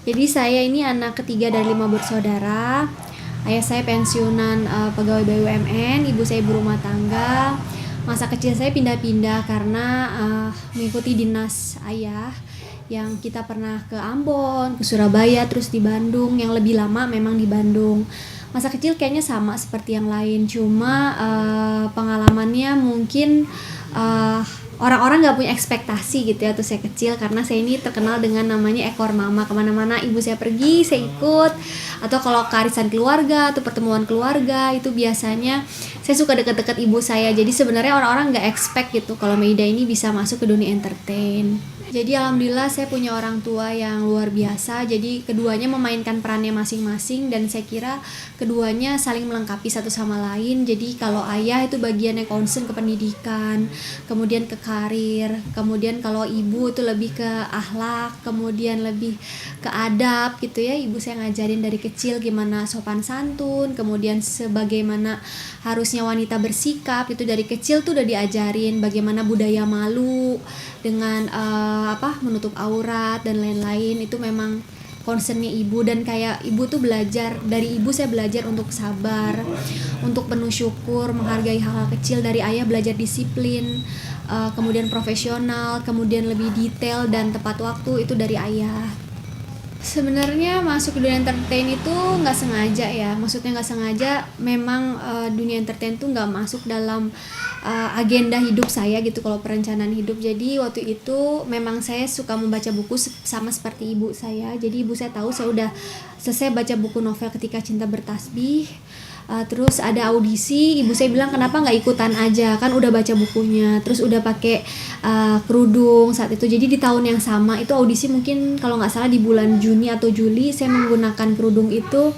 Jadi saya ini anak ketiga dari 5 bersaudara. Ayah saya pensiunan pegawai BUMN, ibu saya ibu rumah tangga. Masa kecil saya pindah-pindah karena mengikuti dinas ayah, yang kita pernah ke Ambon, ke Surabaya, terus di Bandung. Yang lebih lama memang di Bandung. Masa kecil kayaknya sama seperti yang lain, cuma pengalamannya mungkin orang-orang nggak punya ekspektasi gitu ya tuh saya kecil, karena saya ini terkenal dengan namanya ekor mama. Kemana-mana ibu saya pergi saya ikut, atau kalau ke arisan keluarga atau pertemuan keluarga itu biasanya saya suka deket-deket ibu saya. Jadi sebenarnya orang-orang nggak expect gitu kalau Maida ini bisa masuk ke dunia entertain. Jadi alhamdulillah saya punya orang tua yang luar biasa. Jadi keduanya memainkan perannya masing-masing, dan saya kira keduanya saling melengkapi satu sama lain. Jadi kalau ayah itu bagiannya concern ke pendidikan, kemudian ke karir, kemudian kalau ibu itu lebih ke akhlak, kemudian lebih ke adab gitu ya. Ibu saya ngajarin dari kecil gimana sopan santun, kemudian sebagaimana harusnya wanita bersikap, itu dari kecil tuh udah diajarin bagaimana budaya malu dengan menutup aurat dan lain-lain. Itu memang concernnya ibu, dan kayak ibu tuh belajar dari ibu, saya belajar untuk sabar, untuk penuh syukur, menghargai hal-hal kecil. Dari ayah belajar disiplin, kemudian profesional, kemudian lebih detail dan tepat waktu, itu dari ayah. Sebenarnya masuk dunia entertain itu nggak sengaja ya, maksudnya nggak sengaja. Memang dunia entertain tuh nggak masuk dalam agenda hidup saya gitu kalau perencanaan hidup. Jadi waktu itu memang saya suka membaca buku sama seperti ibu saya. Jadi ibu saya tahu saya udah selesai baca buku novel Ketika Cinta Bertasbih. Terus ada audisi, ibu saya bilang kenapa nggak ikutan aja, kan udah baca bukunya, terus udah pakai kerudung saat itu. Jadi di tahun yang sama itu audisi, mungkin kalau nggak salah di bulan Juni atau Juli, saya menggunakan kerudung itu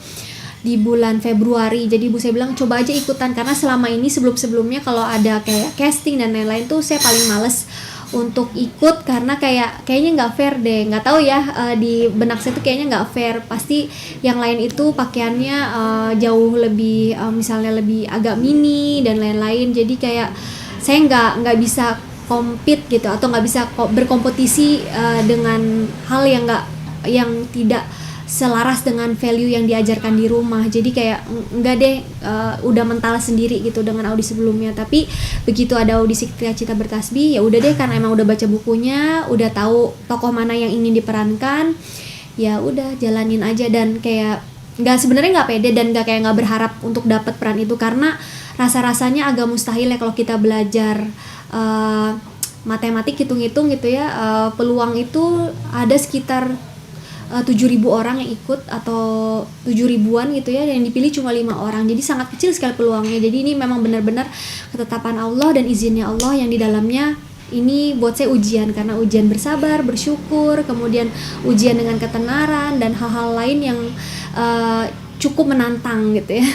di bulan Februari. Jadi ibu saya bilang coba aja ikutan, karena selama ini sebelum-sebelumnya kalau ada kayak casting dan lain-lain tuh saya paling males untuk ikut, karena kayaknya nggak fair deh, nggak tahu ya, di benak saya tuh kayaknya nggak fair. Pasti yang lain itu pakaiannya jauh lebih misalnya lebih agak mini dan lain-lain. Jadi kayak saya nggak bisa compete gitu, atau nggak bisa berkompetisi dengan hal yang tidak selaras dengan value yang diajarkan di rumah. Jadi kayak enggak deh, udah mental sendiri gitu dengan audisi sebelumnya. Tapi begitu ada audisi Ketika Cinta Bertasbih, ya udah deh, karena emang udah baca bukunya, udah tahu tokoh mana yang ingin diperankan, ya udah jalanin aja. Dan kayak sebenarnya nggak pede dan nggak berharap untuk dapat peran itu, karena rasa-rasanya agak mustahil ya kalau kita belajar matematik, hitung-hitung gitu ya. Peluang itu ada sekitar 7.000 orang yang ikut, atau 7.000-an gitu ya, yang dipilih cuma 5 orang. Jadi sangat kecil sekali peluangnya. Jadi ini memang benar-benar ketetapan Allah dan izinnya Allah yang di dalamnya ini buat saya ujian, karena ujian bersabar, bersyukur, kemudian ujian dengan ketenaran dan hal-hal lain yang cukup menantang gitu ya.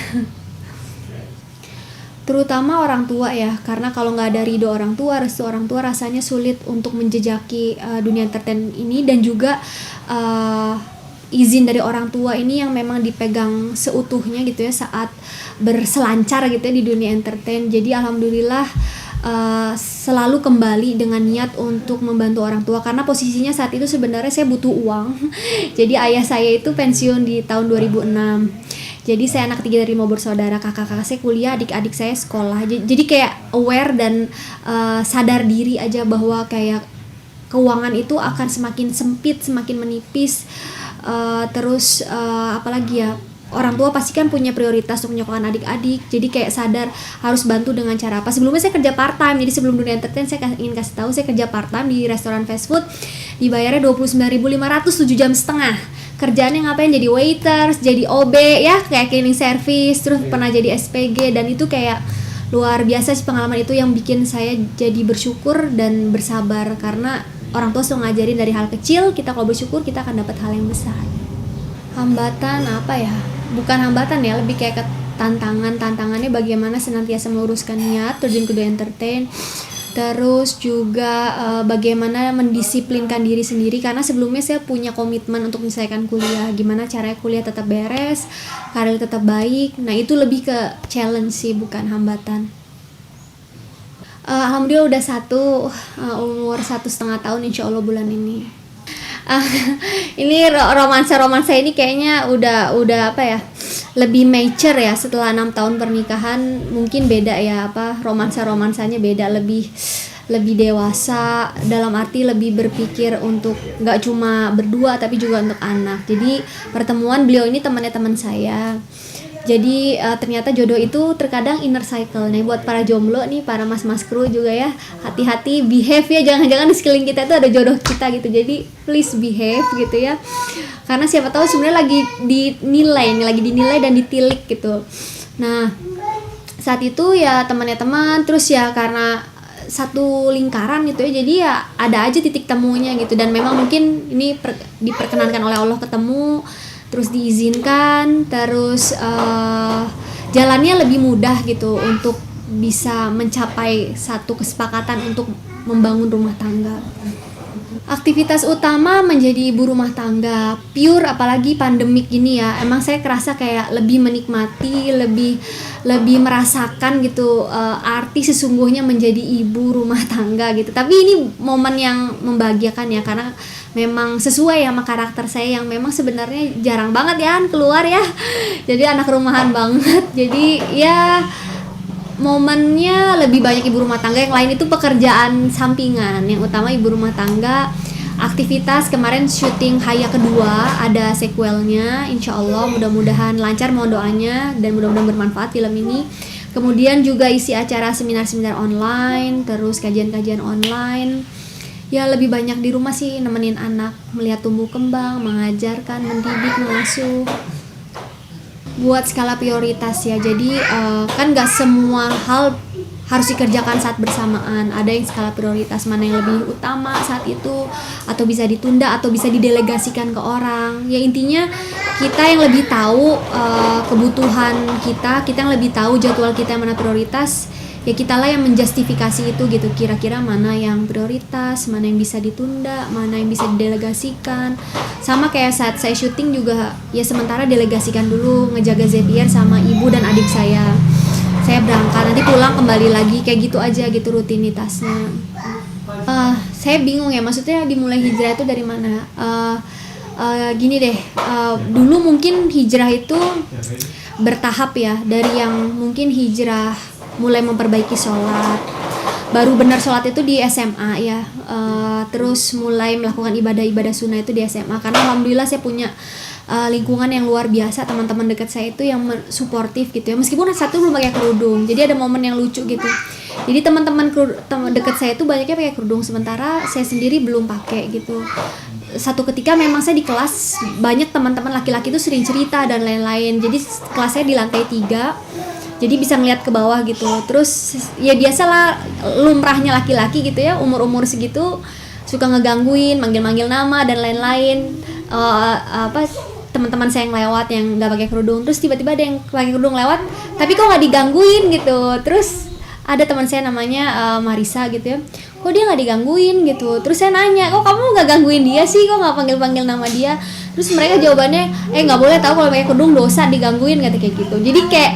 Terutama orang tua ya, karena kalau nggak ada ridho orang tua, restu orang tua, rasanya sulit untuk menjejaki dunia entertain ini. Dan juga izin dari orang tua ini yang memang dipegang seutuhnya gitu ya saat berselancar gitu ya di dunia entertain. Jadi alhamdulillah selalu kembali dengan niat untuk membantu orang tua, karena posisinya saat itu sebenarnya saya butuh uang. Jadi ayah saya itu pensiun di tahun 2006. Jadi saya anak ketiga dari 5 bersaudara, kakak-kakak saya kuliah, adik-adik saya sekolah. Jadi kayak aware dan sadar diri aja bahwa kayak keuangan itu akan semakin sempit, semakin menipis. Terus apalagi ya, orang tua pasti kan punya prioritas untuk menyekolahkan adik-adik. Jadi kayak sadar harus bantu dengan cara apa. Sebelumnya saya kerja part time. Jadi sebelum dunia entertain saya ingin kasih tahu, saya kerja part time di restoran fast food. Dibayarnya 29.500, 7 jam setengah. Kerjaannya ngapain? Jadi waiters, jadi OB ya, kayak cleaning service, terus pernah jadi SPG. Dan itu kayak luar biasa sih pengalaman itu, yang bikin saya jadi bersyukur dan bersabar, karena orang tua selalu ngajarin dari hal kecil, kita kalau bersyukur kita akan dapat hal yang besar. Hambatan apa ya? Bukan hambatan ya, lebih kayak tantangannya bagaimana senantiasa meluruskan niat terjun ke dunia entertain. Terus juga bagaimana mendisiplinkan diri sendiri, karena sebelumnya saya punya komitmen untuk menyelesaikan kuliah. Gimana caranya kuliah tetap beres, karir tetap baik. Nah itu lebih ke challenge sih, bukan hambatan. Alhamdulillah udah umur 1,5 tahun insya Allah bulan ini. Ah, ini romansa ini kayaknya udah apa ya, lebih mature ya setelah 6 tahun pernikahan. Mungkin beda ya, apa, romansanya beda, lebih dewasa, dalam arti lebih berpikir untuk nggak cuma berdua tapi juga untuk anak. Jadi pertemuan beliau ini temannya teman saya. Jadi ternyata jodoh itu terkadang inner cycle. Nih buat para jomblo nih, para mas-mas kru juga ya, hati-hati, behave ya, jangan-jangan di sekeliling kita itu ada jodoh kita gitu. Jadi please behave gitu ya, karena siapa tahu sebenarnya lagi dinilai dan ditilik gitu. Nah saat itu ya temannya teman, terus ya karena satu lingkaran gitu ya, jadi ya ada aja titik temunya gitu. Dan memang mungkin ini diperkenankan oleh Allah ketemu, terus diizinkan, terus jalannya lebih mudah gitu untuk bisa mencapai satu kesepakatan untuk membangun rumah tangga. Aktivitas utama menjadi ibu rumah tangga pure, apalagi pandemik gini ya, emang saya kerasa kayak lebih menikmati, lebih merasakan gitu arti sesungguhnya menjadi ibu rumah tangga gitu. Tapi ini momen yang membahagiakan ya, karena memang sesuai sama karakter saya yang memang sebenarnya jarang banget ya keluar ya, jadi anak rumahan banget. Jadi ya momennya lebih banyak ibu rumah tangga, yang lain itu pekerjaan sampingan. Yang utama ibu rumah tangga. Aktivitas kemarin syuting Haya kedua, ada sequelnya, insya Allah mudah-mudahan lancar, mohon doanya, dan mudah-mudahan bermanfaat film ini. Kemudian juga isi acara seminar-seminar online, terus kajian-kajian online. Ya lebih banyak di rumah sih, nemenin anak, melihat tumbuh kembang, mengajarkan, mendidik, mengasuh. Buat skala prioritas ya, jadi kan gak semua hal harus dikerjakan saat bersamaan. Ada yang skala prioritas, mana yang lebih utama saat itu, atau bisa ditunda, atau bisa didelegasikan ke orang. Ya intinya kita yang lebih tahu kebutuhan kita yang lebih tahu jadwal kita yang mana prioritas. Ya kitalah yang menjustifikasi itu gitu, kira-kira mana yang prioritas, mana yang bisa ditunda, mana yang bisa didelegasikan. Sama kayak saat saya syuting juga, ya sementara delegasikan dulu, ngejaga Xavier sama ibu dan adik saya berangkat, nanti pulang kembali lagi, kayak gitu aja gitu rutinitasnya. Saya bingung ya, maksudnya dimulai hijrah itu dari mana. Gini deh, dulu mungkin hijrah itu bertahap ya, dari yang mungkin hijrah mulai memperbaiki sholat, baru benar sholat itu di SMA ya, terus mulai melakukan ibadah sunnah itu di SMA, karena alhamdulillah saya punya lingkungan yang luar biasa, teman-teman dekat saya itu yang suportif gitu ya, meskipun satu belum pakai kerudung. Jadi ada momen yang lucu gitu, jadi teman-teman dekat saya itu banyaknya pakai kerudung, sementara saya sendiri belum pakai gitu. Satu ketika memang saya di kelas, banyak teman-teman laki-laki itu sering cerita dan lain-lain, jadi kelas saya di lantai 3, jadi bisa ngeliat ke bawah gitu. Terus ya biasalah lumrahnya laki-laki gitu ya, umur-umur segitu suka ngegangguin, manggil-manggil nama dan lain-lain. Teman-teman saya yang lewat yang nggak pakai kerudung, terus tiba-tiba ada yang pakai kerudung lewat, tapi kok nggak digangguin gitu. Terus ada teman saya namanya Marisa gitu ya, kok dia nggak digangguin gitu. Terus saya nanya, kok kamu nggak gangguin dia sih, kok nggak panggil-panggil nama dia? Terus mereka jawabannya, nggak boleh tahu kalau pakai kerudung dosa, digangguin, kata kayak gitu. Jadi kayak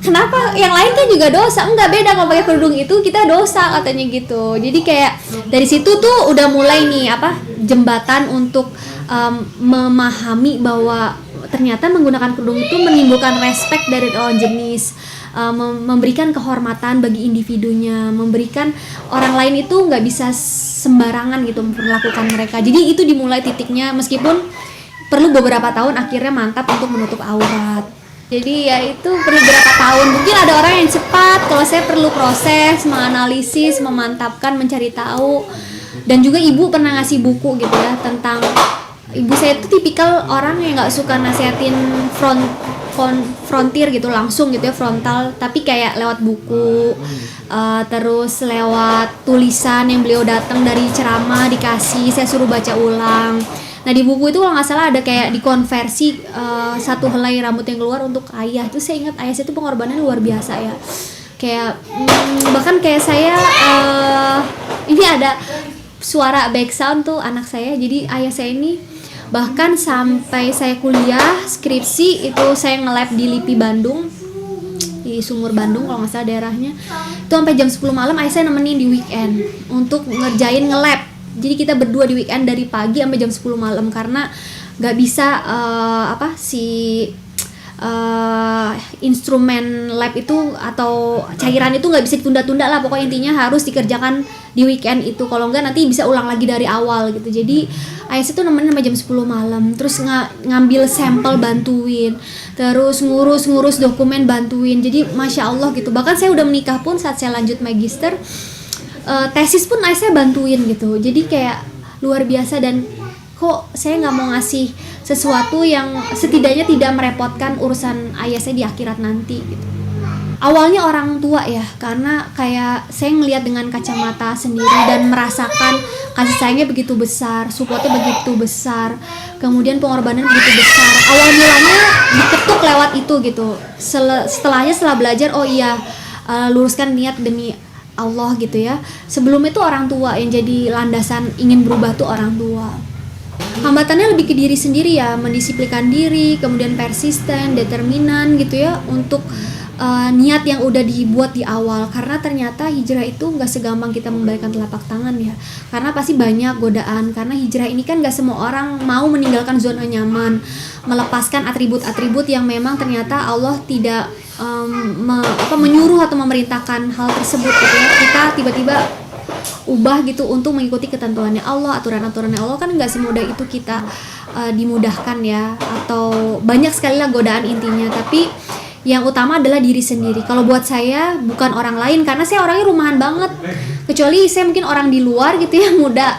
kenapa yang lain kan juga dosa? Enggak, beda, kalau pakai kerudung itu kita dosa katanya gitu. Jadi kayak dari situ tuh udah mulai nih jembatan untuk memahami bahwa ternyata menggunakan kerudung itu menimbulkan respect dari lawan jenis, memberikan kehormatan bagi individunya, memberikan orang lain itu nggak bisa sembarangan gitu memperlakukan mereka. Jadi itu dimulai titiknya, meskipun perlu beberapa tahun akhirnya mantap untuk menutup aurat. Jadi ya itu perlu berapa tahun, mungkin ada orang yang cepat, kalau saya perlu proses, menganalisis, memantapkan, mencari tahu. Dan juga ibu pernah ngasih buku gitu ya tentang, ibu saya itu tipikal orang yang nggak suka nasihatin frontier gitu langsung gitu ya, frontal, tapi kayak lewat buku, terus lewat tulisan yang beliau datang dari ceramah dikasih, saya suruh baca ulang. Nah di buku itu kalau nggak salah ada kayak dikonversi satu helai rambut yang keluar untuk ayah. Terus saya ingat ayah saya itu pengorbanannya luar biasa ya. Kayak bahkan kayak saya ini ada suara back sound tuh anak saya. Jadi ayah saya ini bahkan sampai saya kuliah skripsi itu saya nge-lab di LIPI Bandung, di Sumur Bandung kalau nggak salah daerahnya. Itu sampai jam 10 malam ayah saya nemenin di weekend untuk ngerjain nge-lab Jadi kita berdua di weekend dari pagi sampai jam 10 malam karena nggak bisa instrumen lab itu atau cairan itu nggak bisa ditunda-tunda lah, pokoknya intinya harus dikerjakan di weekend itu, kalau nggak nanti bisa ulang lagi dari awal gitu. Jadi AS itu nemenin sampai jam 10 malam, terus ngambil sampel bantuin, terus ngurus dokumen bantuin. Jadi Masya Allah gitu. Bahkan saya udah menikah pun saat saya lanjut magister, tesis pun AS saya bantuin gitu. Jadi kayak luar biasa, dan kok saya nggak mau ngasih sesuatu yang setidaknya tidak merepotkan urusan ayah saya di akhirat nanti gitu. Awalnya orang tua ya, karena kayak saya ngelihat dengan kacamata sendiri dan merasakan kasih sayangnya begitu besar, supportnya begitu besar, kemudian pengorbanan begitu besar. Awal mulanya diketuk lewat itu gitu. Setelah belajar, oh iya, luruskan niat demi Allah gitu ya. Sebelum itu orang tua yang jadi landasan ingin berubah tuh orang tua. Hambatannya lebih ke diri sendiri ya, mendisiplinkan diri, kemudian persisten, determinan gitu ya untuk niat yang udah dibuat di awal. Karena ternyata hijrah itu nggak segampang kita membalikkan telapak tangan ya, karena pasti banyak godaan. Karena hijrah ini kan nggak semua orang mau meninggalkan zona nyaman, melepaskan atribut-atribut yang memang ternyata Allah tidak menyuruh atau memerintahkan hal tersebut gitu ya. Kita tiba-tiba ubah gitu untuk mengikuti ketentuannya Allah, aturan-aturannya Allah, kan nggak semudah itu kita dimudahkan ya, atau banyak sekali lah godaan intinya. Tapi yang utama adalah diri sendiri. Kalau buat saya bukan orang lain, karena saya orangnya rumahan banget. Kecuali saya mungkin orang di luar gitu ya,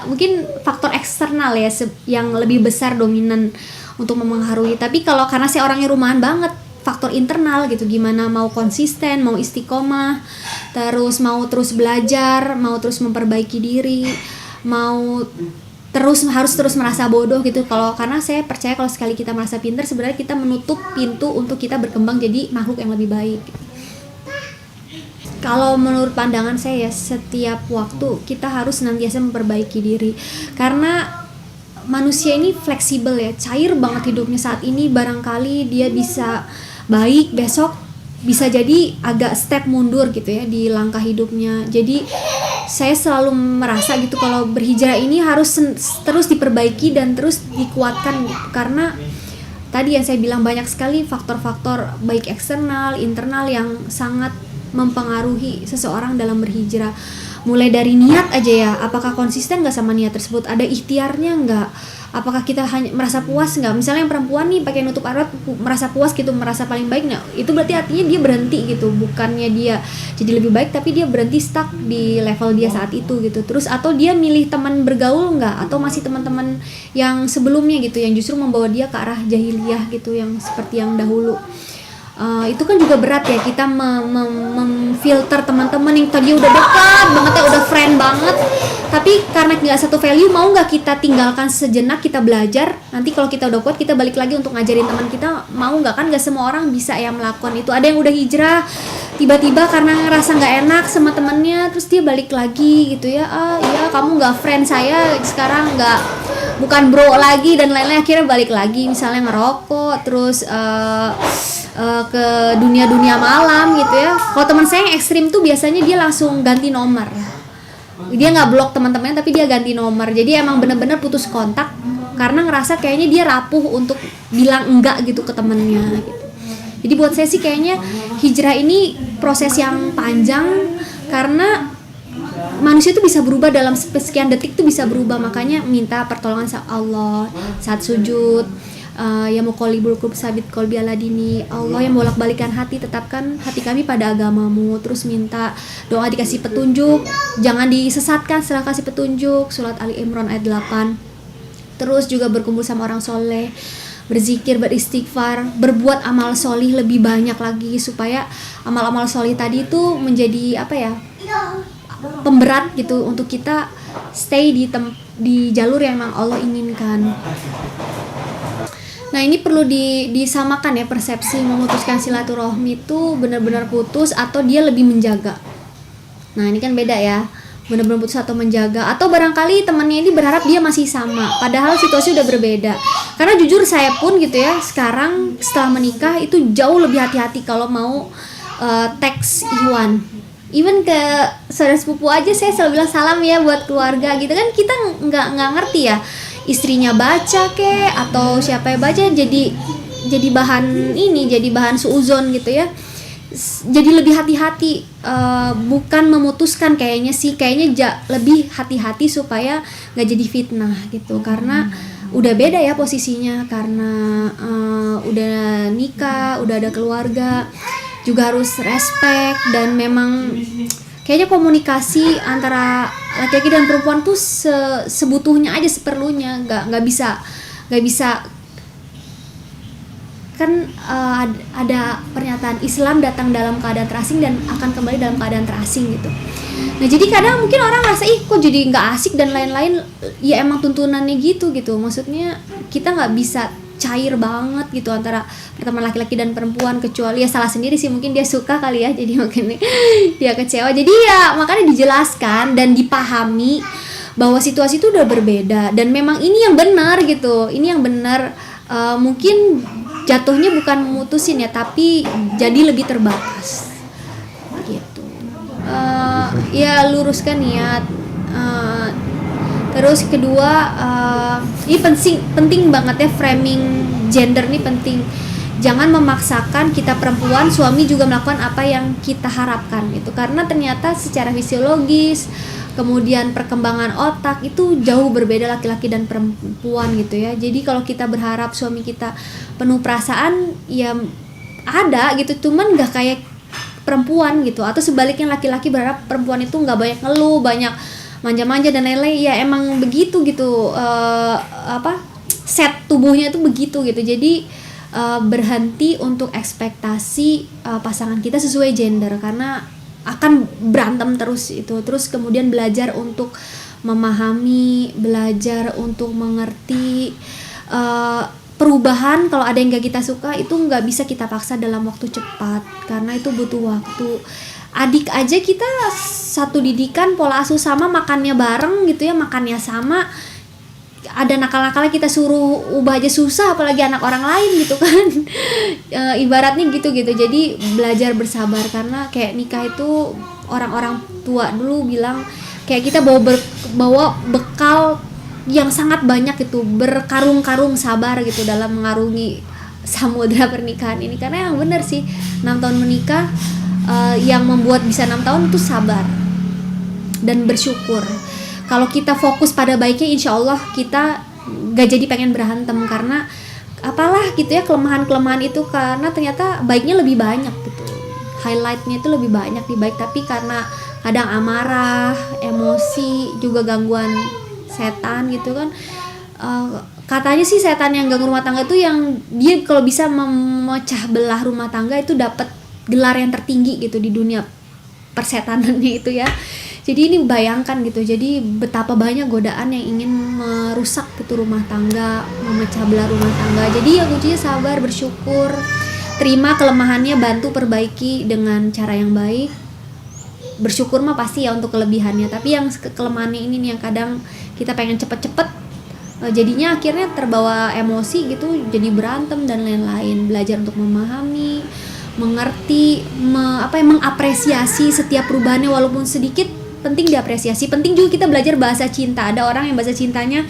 mungkin faktor eksternal ya yang lebih besar dominan untuk mempengaruhi. Tapi kalau karena saya orangnya rumahan banget, faktor internal gitu, gimana mau konsisten, mau istiqomah, terus mau terus belajar, mau terus memperbaiki diri, harus terus merasa bodoh gitu. Karena saya percaya kalau sekali kita merasa pintar, sebenarnya kita menutup pintu untuk kita berkembang jadi makhluk yang lebih baik. Kalau menurut pandangan saya, setiap waktu kita harus senantiasa memperbaiki diri, karena manusia ini fleksibel ya, cair banget hidupnya. Saat ini barangkali dia bisa baik, besok bisa jadi agak step mundur gitu ya di langkah hidupnya. Jadi saya selalu merasa gitu kalau berhijrah ini harus terus diperbaiki dan terus dikuatkan gitu. Karena tadi yang saya bilang banyak sekali faktor-faktor baik eksternal, internal yang sangat mempengaruhi seseorang dalam berhijrah. Mulai dari niat aja ya, apakah konsisten nggak sama niat tersebut, ada ikhtiarnya nggak, apakah kita hanya merasa puas nggak. Misalnya yang perempuan nih pakai nutup aurat merasa puas gitu, merasa paling baik, nah itu berarti artinya dia berhenti gitu, bukannya dia jadi lebih baik tapi dia berhenti stuck di level dia saat itu gitu. Terus atau dia milih teman bergaul nggak, atau masih teman-teman yang sebelumnya gitu yang justru membawa dia ke arah jahiliyah gitu, yang seperti yang dahulu. Itu kan juga berat ya, kita memfilter teman-teman yang tadi udah dekat banget ya, udah friend banget, tapi karena nggak satu value, mau nggak kita tinggalkan sejenak, kita belajar, nanti kalau kita udah kuat kita balik lagi untuk ngajarin teman kita, mau nggak? Kan nggak semua orang bisa ya melakukan itu. Ada yang udah hijrah tiba-tiba karena ngerasa nggak enak sama temennya, terus dia balik lagi gitu ya, iya kamu nggak friend saya sekarang, bukan bro lagi dan lain-lain, akhirnya balik lagi misalnya ngerokok, terus ke dunia malam gitu ya. Kalau teman saya yang ekstrim tuh biasanya dia langsung ganti nomor, dia nggak blok teman-temannya tapi dia ganti nomor. Jadi emang bener-bener putus kontak karena ngerasa kayaknya dia rapuh untuk bilang enggak gitu ke temennya gitu. Jadi buat saya sih kayaknya hijrah ini proses yang panjang, karena manusia itu bisa berubah dalam sekian detik, tuh bisa berubah. Makanya minta pertolongan sama Allah saat sujud, ya muqallibul qulub sabit qalbi ala dini, Allah yang bolak-balikan hati, tetapkan hati kami pada agamamu. Terus minta doa dikasih petunjuk, jangan disesatkan setelah kasih petunjuk, surat Ali Imran ayat 8. Terus juga berkumpul sama orang soleh, berzikir, beristighfar, berbuat amal solih lebih banyak lagi, supaya amal-amal solih tadi itu menjadi pemberat gitu untuk kita stay di jalur yang memang Allah inginkan. Nah ini perlu disamakan ya, persepsi memutuskan silaturahmi itu benar-benar putus atau dia lebih menjaga. Nah ini kan beda ya, benar-benar putus atau menjaga. Atau barangkali temannya ini berharap dia masih sama, padahal situasi udah berbeda. Karena jujur saya pun gitu ya, sekarang setelah menikah itu jauh lebih hati-hati kalau mau teks Iwan. even ke saudara sepupu aja saya selalu bilang salam ya buat keluarga gitu kan. Kita nggak ngerti ya, istrinya baca ke atau siapa yang baca, jadi bahan ini, jadi bahan suuzon gitu ya. Jadi lebih hati-hati, bukan memutuskan kayaknya lebih hati-hati supaya nggak jadi fitnah gitu, karena udah beda ya posisinya, karena udah nikah, udah ada keluarga, juga harus respect, dan memang kayaknya komunikasi antara laki-laki dan perempuan tuh sebutuhnya aja, seperlunya, nggak bisa kan. Ada pernyataan Islam datang dalam keadaan terasing dan akan kembali dalam keadaan terasing gitu. Nah jadi kadang mungkin orang rasa kok jadi nggak asik dan lain-lain, ya emang tuntunannya gitu. Maksudnya kita nggak bisa cair banget gitu antara pertemanan laki-laki dan perempuan, kecuali ya salah sendiri sih, mungkin dia suka kali ya, jadi mungkin dia kecewa. Jadi ya makanya dijelaskan dan dipahami bahwa situasi itu udah berbeda dan memang ini yang benar gitu, ini yang benar. Mungkin jatuhnya bukan memutusin ya, tapi jadi lebih terbatas gitu. Ya luruskan niat. Terus kedua, ini penting banget ya, framing gender ini penting. Jangan memaksakan kita perempuan, suami juga melakukan apa yang kita harapkan gitu, karena ternyata secara fisiologis, kemudian perkembangan otak itu jauh berbeda laki-laki dan perempuan gitu ya. Jadi kalau kita berharap suami kita penuh perasaan, ya ada gitu, cuman nggak kayak perempuan gitu. Atau sebaliknya, laki-laki berharap perempuan itu nggak banyak ngeluh, banyak manja-manja dan lain-lain. Ya emang begitu gitu, set tubuhnya itu begitu gitu. Jadi berhenti untuk ekspektasi pasangan kita sesuai gender, karena akan berantem terus itu. Terus kemudian belajar untuk memahami, belajar untuk mengerti. Perubahan kalau ada yang gak kita suka itu gak bisa kita paksa dalam waktu cepat, karena itu butuh waktu. Adik aja kita satu didikan, pola asuh sama, makannya bareng gitu ya, makannya sama, ada nakal-nakalnya kita suruh ubah aja susah, apalagi anak orang lain gitu kan. Ibaratnya gitu. Jadi belajar bersabar, karena kayak nikah itu orang-orang tua dulu bilang kayak kita bawa bekal yang sangat banyak itu, berkarung-karung sabar gitu dalam mengarungi samudra pernikahan ini. Karena yang benar sih, 6 tahun menikah, yang membuat bisa 6 tahun itu sabar dan bersyukur. Kalau kita fokus pada baiknya, insya Allah kita gak jadi pengen berantem, karena apalah gitu ya, kelemahan-kelemahan itu, karena ternyata baiknya lebih banyak gitu, highlightnya itu lebih banyak di baik. Tapi karena kadang amarah, emosi, juga gangguan setan gitu kan. Katanya sih setan yang ganggu rumah tangga itu yang dia kalau bisa memecah belah rumah tangga itu dapat gelar yang tertinggi gitu di dunia persetanannya itu ya. Jadi ini bayangkan gitu, jadi betapa banyak godaan yang ingin merusak gitu rumah tangga, memecah belah rumah tangga. Jadi ya kuncinya sabar, bersyukur, terima kelemahannya, bantu perbaiki dengan cara yang baik. Bersyukur mah pasti ya untuk kelebihannya, tapi yang kelemahannya ini nih yang kadang kita pengen cepet-cepet, jadinya akhirnya terbawa emosi gitu, jadi berantem dan lain-lain. Belajar untuk memahami, mengerti, mengapresiasi setiap perubahannya walaupun sedikit. Penting diapresiasi. Penting juga kita belajar bahasa cinta. Ada orang yang bahasa cintanya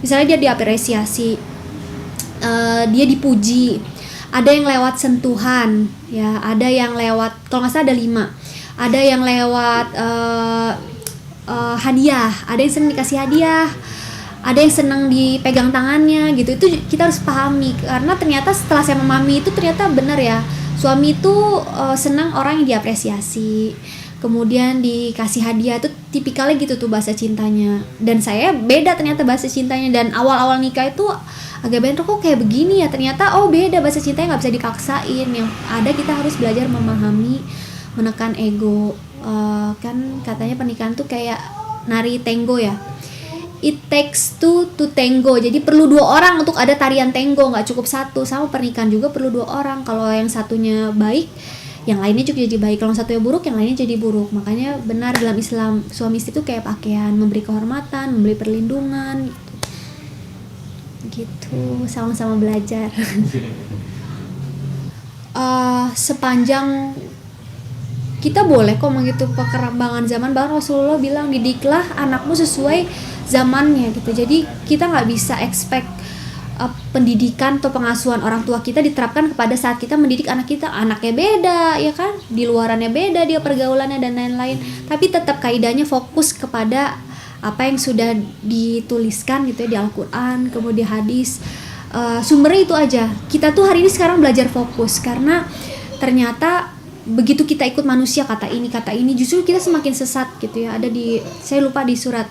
misalnya dia diapresiasi, dia dipuji, ada yang lewat sentuhan ya, ada yang lewat, kalau nggak salah ada 5, ada yang lewat hadiah, ada yang senang dikasih hadiah, ada yang senang dipegang tangannya gitu. Itu kita harus pahami, karena ternyata setelah saya memahami itu ternyata benar ya, suami itu senang orang yang diapresiasi, kemudian dikasih hadiah, itu tipikalnya gitu tuh bahasa cintanya. Dan saya beda ternyata bahasa cintanya, dan awal-awal nikah itu agak bentrok, kok kayak begini ya, ternyata beda bahasa cintanya, nggak bisa dipaksain. Yang ada kita harus belajar memahami, menekan ego. Kan katanya pernikahan tuh kayak nari tango ya, it takes two to tango. Jadi perlu 2 orang untuk ada tarian tango, nggak cukup 1. Sama pernikahan juga perlu 2 orang. Kalau yang satunya baik, yang lainnya juga jadi baik. Kalau satunya buruk, yang lainnya jadi buruk. Makanya benar dalam Islam, suami istri itu kayak pakaian, memberi kehormatan, memberi perlindungan gitu. Sama-sama belajar. Sepanjang kita boleh kok mengikuti perkembangan zaman. Bahkan Rasulullah bilang didiklah anakmu sesuai zamannya gitu. Jadi kita nggak bisa expect pendidikan atau pengasuhan orang tua kita diterapkan kepada saat kita mendidik anak kita. Anaknya beda ya kan, di luarannya beda, dia pergaulannya dan lain-lain, tapi tetap kaidahnya fokus kepada apa yang sudah dituliskan gitu ya di Al-Quran, kemudian hadis. Sumbernya itu aja. Kita tuh hari ini sekarang belajar fokus, karena ternyata begitu kita ikut manusia kata ini justru kita semakin sesat gitu ya. Ada di, saya lupa, di surat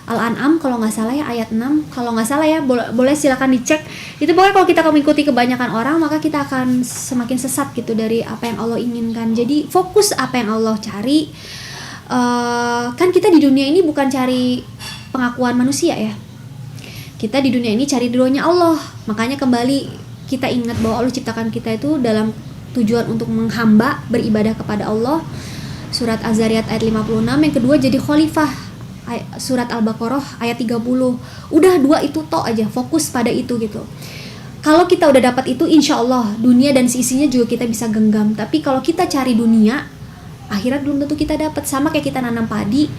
Al-An'am kalau nggak salah ya, ayat 6 kalau nggak salah ya, boleh silakan dicek. Itu pokoknya kalau kita mengikuti kebanyakan orang maka kita akan semakin sesat gitu dari apa yang Allah inginkan. Jadi fokus apa yang Allah cari. Kan kita di dunia ini bukan cari pengakuan manusia ya, kita di dunia ini cari ridhonya Allah. Makanya kembali kita ingat bahwa Allah ciptakan kita itu dalam tujuan untuk menghamba, beribadah kepada Allah. Surat Az-Zariyat ayat 56. Yang kedua jadi khalifah, surat Al-Baqarah ayat 30. Udah 2 itu tok aja, fokus pada itu gitu. Kalau kita udah dapat itu, insya Allah dunia dan seisinya juga kita bisa genggam. Tapi kalau kita cari dunia, akhirat belum tentu kita dapat. Sama kayak kita nanam padi,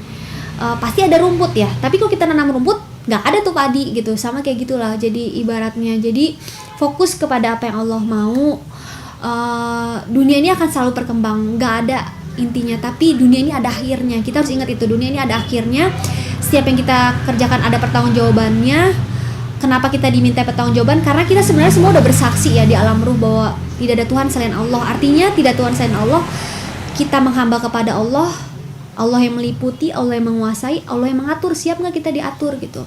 pasti ada rumput ya, tapi kalau kita nanam rumput nggak ada tuh padi gitu. Sama kayak gitulah jadi ibaratnya. Jadi fokus kepada apa yang Allah mau. Dunia ini akan selalu berkembang, nggak ada intinya, tapi dunia ini ada akhirnya. Kita harus ingat itu, dunia ini ada akhirnya. Setiap yang kita kerjakan ada pertanggungjawabannya. Kenapa kita diminta pertanggungjawaban? Karena kita sebenarnya semua udah bersaksi ya di alam ruh bahwa tidak ada Tuhan selain Allah. Artinya tidak Tuhan selain Allah, kita menghamba kepada Allah. Allah yang meliputi, Allah yang menguasai, Allah yang mengatur. Siap nggak kita diatur gitu?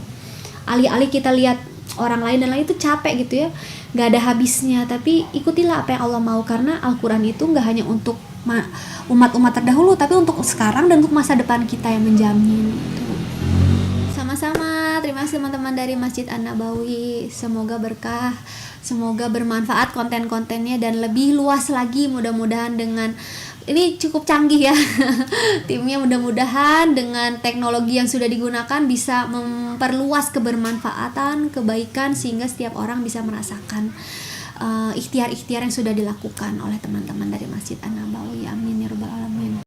Alih-alih kita lihat orang lain dan lain itu capek gitu ya, nggak ada habisnya. Tapi ikutilah apa yang Allah mau, karena Al-Quran itu nggak hanya untuk umat-umat terdahulu, tapi untuk sekarang dan untuk masa depan kita yang menjamin gitu. Sama-sama, terima kasih teman-teman dari Masjid An-Nabawi. Semoga berkah, semoga bermanfaat konten-kontennya dan lebih luas lagi. Mudah-mudahan dengan ini cukup canggih ya timnya, mudah-mudahan dengan teknologi yang sudah digunakan bisa memperluas kebermanfaatan, kebaikan, sehingga setiap orang bisa merasakan ikhtiar-ikhtiar yang sudah dilakukan oleh teman-teman dari Masjid An-Nabawi. Amin ya rabbal alamin.